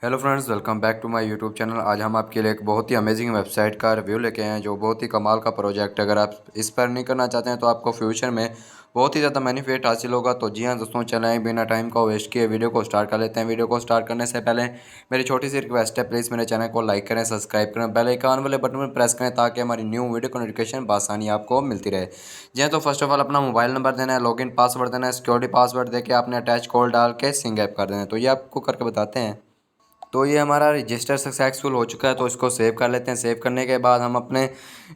Hello friends, welcome back to my YouTube channel. आज हम आपके लिए एक बहुत ही अमेजिंग वेबसाइट का रिव्यू लेके आए हैं जो बहुत ही कमाल का प्रोजेक्ट है। अगर आप इस पर नहीं करना चाहते हैं तो आपको फ्यूचर में बहुत ही ज़्यादा बेनिफिट हासिल होगा। तो जी हाँ दोस्तों, चलें बिना टाइम को वेस्ट किए वीडियो को स्टार्ट कर लेते हैं। वीडियो को स्टार्ट करने से पहले मेरी छोटी सी रिक्वेस्ट है, प्लीज़ मेरे चैनल को लाइक करें, सब्सक्राइब करें, बेल आइकन वाले बटन पर प्रेस करें ताकि हमारी न्यू वीडियो को नोटिफिकेशन बआसानी आपको मिलती रहे। जी हाँ, तो फर्स्ट ऑफ ऑल अपना मोबाइल नंबर देना है, लॉगिन पासवर्ड देना है, सिक्योरिटी पासवर्ड देके आपने अटैच कोड डाल के सिंग ऐप कर देना है। तो ये आपको करके बताते हैं। तो ये हमारा रजिस्टर सक्सेसफुल हो चुका है, तो इसको सेव कर लेते हैं। सेव करने के बाद हम अपने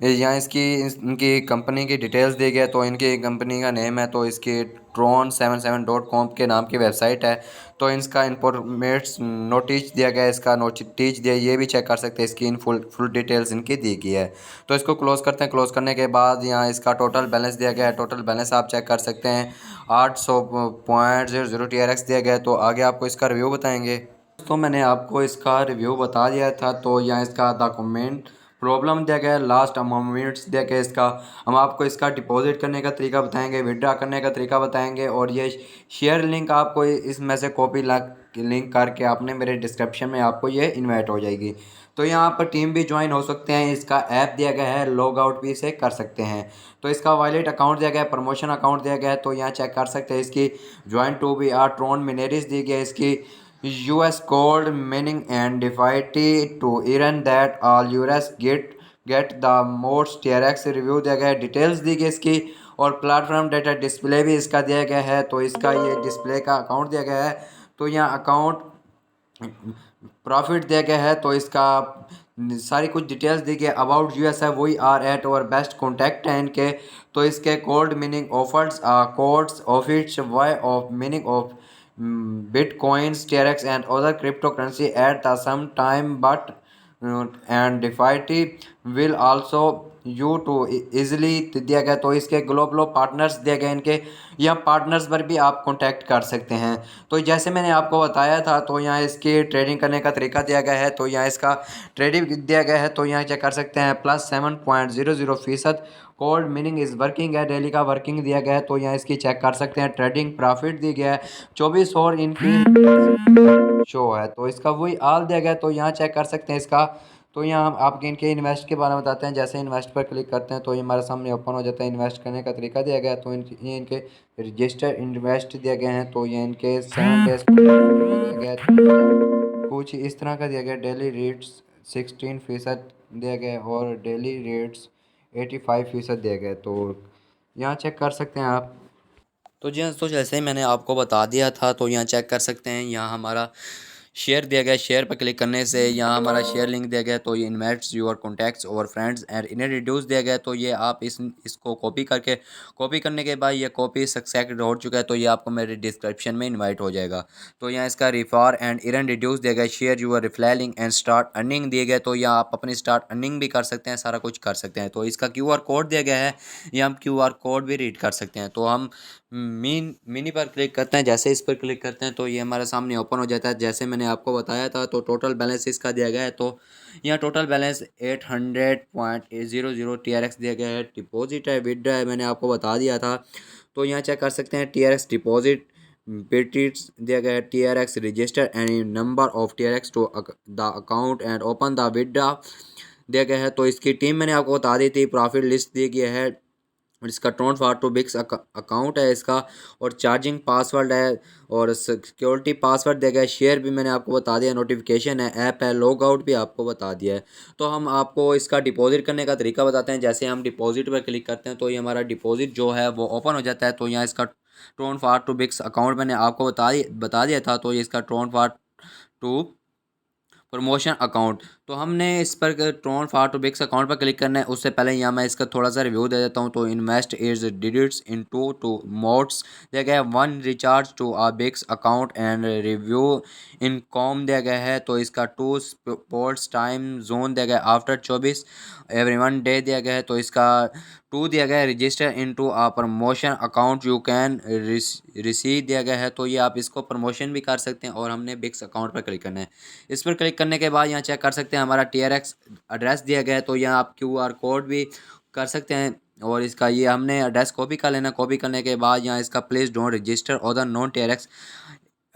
यहाँ इनकी कंपनी की डिटेल्स दी गई है। तो इनकी कंपनी का नेम है, तो इसकी tron77.com के नाम की वेबसाइट है। तो इसका इन्फॉर्मेट्स नोटिस दिया गया है, इसका नोटिस दिया, ये भी चेक कर सकते हैं। इसकी इन फुल डिटेल्स इनकी दी गई है। तो इसको क्लोज़ करते हैं। क्लोज़ करने के बाद यहाँ इसका टोटल बैलेंस दिया गया है। टोटल बैलेंस आप चेक कर सकते हैं, 800.00 TRX दिया गया है। तो आगे आपको इसका रिव्यू बताएंगे। तो मैंने आपको इसका रिव्यू बता दिया था। तो यहाँ इसका डॉक्यूमेंट प्रॉब्लम दिया गया है, लास्ट अमाउंट्स दिया गया है इसका। हम आपको इसका डिपॉजिट करने का तरीका बताएंगे, विड्रा करने का तरीका बताएंगे, और ये शेयर लिंक आपको इसमें से कॉपी लिंक करके आपने मेरे डिस्क्रिप्शन में आपको ये इनवाइट हो जाएगी। तो यहाँ पर टीम भी ज्वाइन हो सकते हैं। इसका ऐप दिया गया है, लॉग आउट भी इसे कर सकते हैं। तो इसका वॉलेट अकाउंट दिया गया है, प्रमोशन अकाउंट दिया गया है। तो यहाँ चेक कर सकते हैं। इसकी join to B R Tron मिनेरिस दी गई है। इसकी US called meaning and defiety to Iran that all US get the most TRX review दिया गया है, डिटेल्स दी गई इसकी, और प्लेटफॉर्म डेटा डिस्प्ले भी इसका दिया गया है। तो इसका ये डिस्प्ले का अकाउंट दिया गया है। तो यहाँ अकाउंट प्रॉफिट दिया गया है। तो इसका सारी कुछ डिटेल्स दी गई। अबाउट US है, वही आर एट और बेस्ट कॉन्टैक्ट है इनके। तो इसके cold meaning offers codes of its why of meaning of bitcoins, TRX and other cryptocurrency at the same time, but and DeFi will also you to easily दिया गया। तो इसके ग्लोबल पार्टनर्स दिए गए इनके, यहाँ पार्टनर्स पर भी आप कांटेक्ट कर सकते हैं। तो जैसे मैंने आपको बताया था, तो यहाँ इसकी ट्रेडिंग करने का तरीका दिया गया है। तो यहाँ इसका ट्रेडिंग दिया गया है। तो यहाँ चेक कर सकते हैं, +7.00% कोल्ड मीनिंग इज़ वर्किंग है, डेली का वर्किंग दिया गया है। तो यहाँ इसकी चेक कर सकते हैं। ट्रेडिंग प्रॉफिट दी गया है 24 और इनकी शो है। तो इसका वही आल दिया गया है। तो यहाँ चेक कर सकते हैं इसका। तो यहाँ हम आपके इनके इन्वेस्ट के बारे में बताते हैं। जैसे इन्वेस्ट पर क्लिक करते हैं तो ये हमारे सामने ओपन हो जाता है। इन्वेस्ट करने का तरीका दिया गया है। तो ये इनके रजिस्टर इन्वेस्ट दिए गए हैं। तो ये इनके 7 डेज दिया गया है। कुछ इस तरह का दिया गया। डेली रेट्स 16% दिया गया है और डेली रेट्स 85% दिया गया है। तो यहाँ चेक कर सकते हैं आप। तो जी हाँ, तो जैसे ही मैंने आपको बता दिया था, तो यहाँ चेक कर सकते हैं। यहाँ हमारा शेयर दिया गया है। शेयर पर क्लिक करने से यहाँ हमारा शेयर लिंक दिया गया है। तो ये इन्वाइट्स योर कॉन्टैक्ट्स और फ्रेंड्स एंड इन्हें रिड्यूस दिया गया है। तो ये आप इसको कॉपी करने के बाद ये कॉपी सक्सेस हो चुका है। तो ये आपको मेरे डिस्क्रिप्शन में इन्वाइट हो जाएगा। तो यहाँ इसका रिफार एंड इरन रिड्यूस दिया गया है। Share your referral link and start earning दिए गए। तो यहाँ आप अपनी स्टार्ट अर्निंग भी कर सकते हैं, सारा कुछ कर सकते हैं। तो इसका QR कोड दिया गया है, ये हम QR कोड भी रीड कर सकते हैं। तो हम मिनी पर क्लिक करते हैं। जैसे इस पर क्लिक करते हैं तो ये हमारे सामने ओपन हो जाता है। जैसे मैंने आपको बताया था, तो टोटल बैलेंस इसका दिया गया है। तो यहाँ टोटल बैलेंस 800.00 TRX दिया गया है। डिपॉजिट है, विड्रा है, मैंने आपको बता दिया था। तो यहाँ चेक कर सकते हैं। TRX डिपॉजिट बेटिट्स दिया गया है। TRX register any number of TRX to the account and open the withdraw दिया गया है। तो इसकी टीम मैंने आपको बता दी थी। प्रॉफिट लिस्ट दी गई है। इसका Tron for two bix account है इसका, और चार्जिंग पासवर्ड है, और सिक्योरिटी पासवर्ड दिया गया है। शेयर भी मैंने आपको बता दिया, नोटिफिकेशन है, ऐप है, लॉग आउट भी आपको बता दिया है। तो हम आपको इसका डिपॉजिट करने का तरीका बताते हैं। जैसे हम डिपॉजिट पर क्लिक करते हैं तो ये हमारा डिपॉजिट जो है वो ओपन हो जाता है। तो यहाँ इसका Tron for two bix account मैंने आपको बता दिया था। तो ये इसका Tron for two promotion account. तो हमने इस पर Tron for two bix account पर क्लिक करना है। उससे पहले यहाँ मैं इसका थोड़ा सा रिव्यू दे देता हूँ। तो इन्वेस्ट इज डिडिट्स इन टू मोड्स दिया गया है। 1 रिचार्ज टू आ बिक्स account and review income दिया गया है। तो इसका 2 स्पोर्ट्स टाइम जोन दिया गया है, आफ्टर 24 एवरी डे दिया गया है। तो इसका 2 दिया गया है, register into a promotion account you can receive दिया गया है। तो ये आप इसको प्रमोशन भी कर सकते हैं, और हमने बिक्स अकाउंट पर क्लिक करना है। इस पर क्लिक करने के बाद यहाँ चेक कर सकते हैं हमारा TRX एड्रेस दिया गया है। तो यहाँ आप QR कोड भी कर सकते हैं, और इसका ये हमने एड्रेस कॉपी कर लेना। कॉपी करने के बाद यहाँ इसका प्लीज़ डोंट रजिस्टर और the non TRX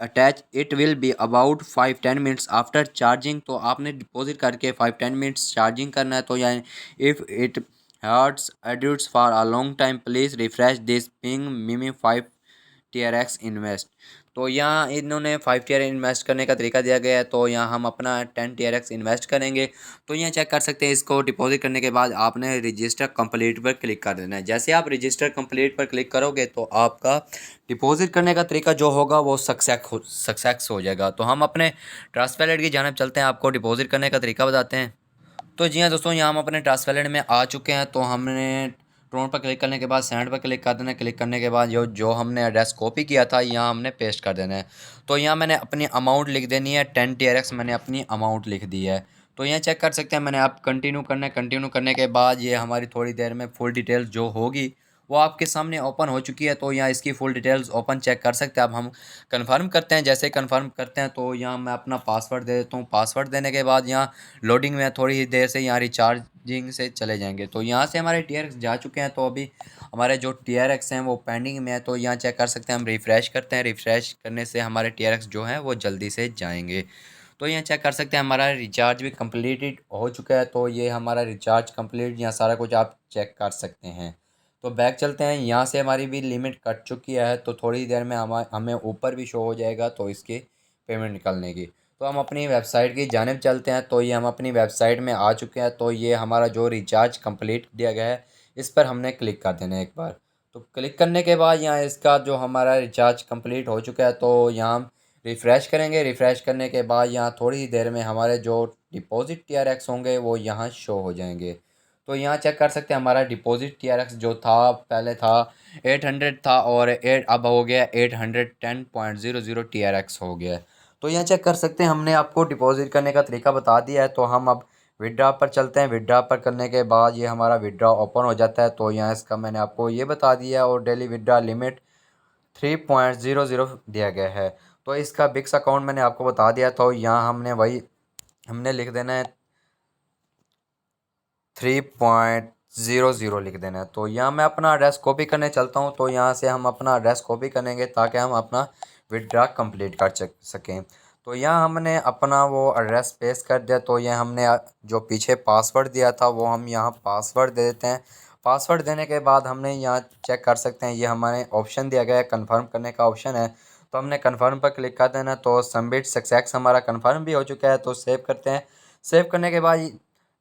attach it will be about 5-10 minutes after charging. तो आपने डिपॉजिट करके 5-10 मिनट्स चार्जिंग करना है। तो यानी इफ़ इट हर्ट्स एड्यूट्स for a long time please refresh this ping मिमी 5 TRX इन्वेस्ट। तो यहाँ इन्होंने 5 TRX इन्वेस्ट करने का तरीका दिया गया है। तो यहाँ हम अपना 10 TRX इन्वेस्ट करेंगे। तो यहाँ चेक कर सकते हैं, इसको डिपॉजिट करने के बाद आपने रजिस्टर कंप्लीट पर क्लिक कर देना है। जैसे आप रजिस्टर कंप्लीट पर क्लिक करोगे तो आपका डिपॉजिट करने का तरीका जो होगा वो सक्सेस हो जाएगा। तो हम अपने ट्रस्ट वैलेट की जानिब चलते हैं, आपको डिपॉजिट करने का तरीका बताते हैं। तो जी हाँ दोस्तों, यहाँ हम अपने ट्रस्ट वैलेट में आ चुके हैं। तो हमने ट्रोन पर क्लिक करने के बाद सेंड पर क्लिक कर देना है। क्लिक करने के बाद जो जो हमने एड्रेस कॉपी किया था यहाँ हमने पेस्ट कर देना है। तो यहाँ मैंने अपनी अमाउंट लिख देनी है 10 TRX, मैंने अपनी अमाउंट लिख दी है। तो यहाँ चेक कर सकते हैं, मैंने आप कंटिन्यू करना है। कंटिन्यू करने के बाद ये हमारी थोड़ी देर में फुल डिटेल्स जो होगी वो आपके सामने ओपन हो चुकी है। तो यहाँ इसकी फुल डिटेल्स ओपन चेक कर सकते हैं। अब हम कंफर्म करते हैं। जैसे कंफर्म करते हैं तो यहाँ मैं अपना पासवर्ड दे देता हूँ। पासवर्ड देने के बाद यहाँ लोडिंग में थोड़ी ही देर से यहाँ रिचार्जिंग से चले जाएंगे। तो यहाँ से हमारे TRX जा चुके हैं। तो अभी हमारे जो TRX हैं वो पेंडिंग में है। तो यहाँ चेक कर सकते हैं, हम रिफ़्रेश करते हैं। रिफ़्रेश करने से हमारे TRX जो हैं वो जल्दी से जाएंगे। तो यहाँ चेक कर सकते हैं, हमारा रिचार्ज भी कम्प्लीटेड हो चुका है। तो ये हमारा रिचार्ज कम्प्लीट, यहाँ सारा कुछ आप चेक कर सकते हैं। तो बैक चलते हैं। यहाँ से हमारी भी लिमिट कट चुकी है। तो थोड़ी देर में हमें ऊपर भी शो हो जाएगा तो इसकी पेमेंट निकलने की। तो हम अपनी वेबसाइट की जानिब चलते हैं। तो ये हम अपनी वेबसाइट में आ चुके हैं। तो ये हमारा जो रिचार्ज कंप्लीट दिया गया है इस पर हमने क्लिक कर देना है एक बार। तो क्लिक करने के बाद यहाँ इसका जो हमारा रिचार्ज कंप्लीट हो चुका है। तो यहाँ हम रिफ़्रेश करेंगे। रिफ़्रेश करने के बाद यहाँ थोड़ी ही देर में हमारे जो डिपॉजिट TRX होंगे वो यहाँ शो हो जाएंगे। तो यहाँ चेक कर सकते हैं, हमारा डिपॉजिट TRX जो था पहले था 800 था और अब हो गया 810.00 TRX हो गया। तो यहाँ चेक कर सकते हैं, हमने आपको डिपॉजिट करने का तरीका बता दिया है। तो हम अब विड्रा पर चलते हैं। विड्रा पर करने के बाद ये हमारा विड्रा ओपन हो जाता है। तो यहाँ इसका मैंने आपको ये बता दिया है और डेली विड्रा लिमिट 3.00 दिया गया है। तो इसका बिक्स अकाउंट मैंने आपको बता दिया। तो यहाँ हमने लिख देना है 3.00 लिख देना है। तो यहाँ मैं अपना एड्रेस कॉपी करने चलता हूँ। तो यहाँ से हम अपना एड्रेस कॉपी करेंगे ताकि हम अपना विड्रा कंप्लीट कर सकें। तो यहाँ हमने अपना वो एड्रेस पेस्ट कर दिया। तो ये हमने जो पीछे पासवर्ड दिया था वो हम यहाँ पासवर्ड दे देते हैं। पासवर्ड देने के बाद हमने यहाँ चेक कर सकते हैं, ये हमारे ऑप्शन दिया गया है, कन्फर्म करने का ऑप्शन है। तो हमने कन्फर्म पर क्लिक कर देना। तो सबमिट सक्सेस हमारा कन्फर्म भी हो चुका है। तो सेव करते हैं। सेव करने के बाद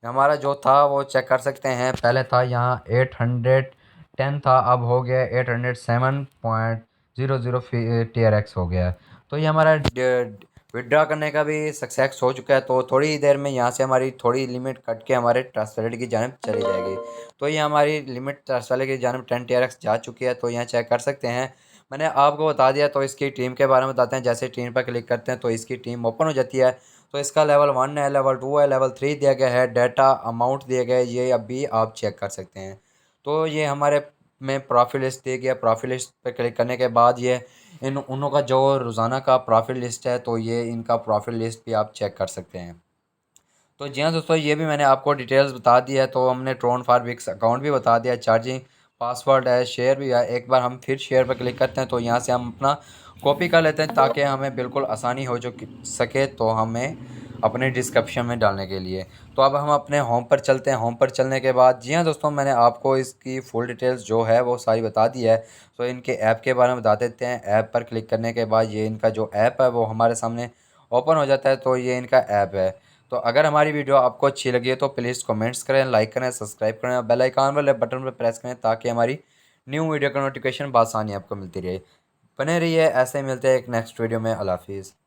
हमारा जो था वो चेक कर सकते हैं, पहले था यहाँ 810 था, अब हो गया 807.00 TRX हो गया। तो ये हमारा विड्रा करने का भी सक्सेस हो चुका है। तो थोड़ी ही देर में यहाँ से हमारी थोड़ी लिमिट कट के हमारे ट्रस्ट वैलेट की जानिब चली जाएगी। तो ये हमारी लिमिट ट्रस्ट वैलेट की जानिब 10 TRX जा चुकी है। तो यहाँ चेक कर सकते हैं, मैंने आपको बता दिया। तो इसकी टीम के बारे में बताते हैं। जैसे टीम पर क्लिक करते हैं तो इसकी टीम ओपन हो जाती है। तो इसका लेवल 1 है, लेवल 2 है, लेवल 3 दिया गया है, डाटा अमाउंट दिए गए, ये अभी आप चेक कर सकते हैं। तो ये हमारे में प्रॉफिट लिस्ट दिया गया। प्रॉफिट लिस्ट पे क्लिक करने के बाद ये उनों का जो रोज़ाना का प्रॉफिट लिस्ट है, तो ये इनका प्रॉफिट लिस्ट भी आप चेक कर सकते हैं। तो जी हाँ दोस्तों, ये भी मैंने आपको डिटेल्स बता दी है। तो हमने ट्रोन फॉर बिक्स अकाउंट भी बता दिया, चार्जिंग पासवर्ड है, शेयर भी है। एक बार हम फिर शेयर पर क्लिक करते हैं तो यहाँ से हम अपना कॉपी कर लेते हैं ताकि हमें बिल्कुल आसानी हो सके तो हमें अपने डिस्क्रिप्शन में डालने के लिए। तो अब हम अपने होम पर चलते हैं। होम पर चलने के बाद जी हाँ दोस्तों, मैंने आपको इसकी फुल डिटेल्स जो है वो सारी बता दी है। तो इनके ऐप के बारे में बता देते हैं। ऐप पर क्लिक करने के बाद ये इनका जो ऐप है वो हमारे सामने ओपन हो जाता है। तो ये इनका ऐप है। तो अगर हमारी वीडियो आपको अच्छी लगी है तो प्लीज़ कमेंट्स करें, लाइक करें, सब्सक्राइब करें और बेल आइकन वाले बटन पर प्रेस करें ताकि हमारी न्यू वीडियो का नोटिफिकेशन बआसानी आपको मिलती रहे। बने रहिए ऐसे ही, मिलते हैं एक नेक्स्ट वीडियो में। अल्लाह हाफिज़।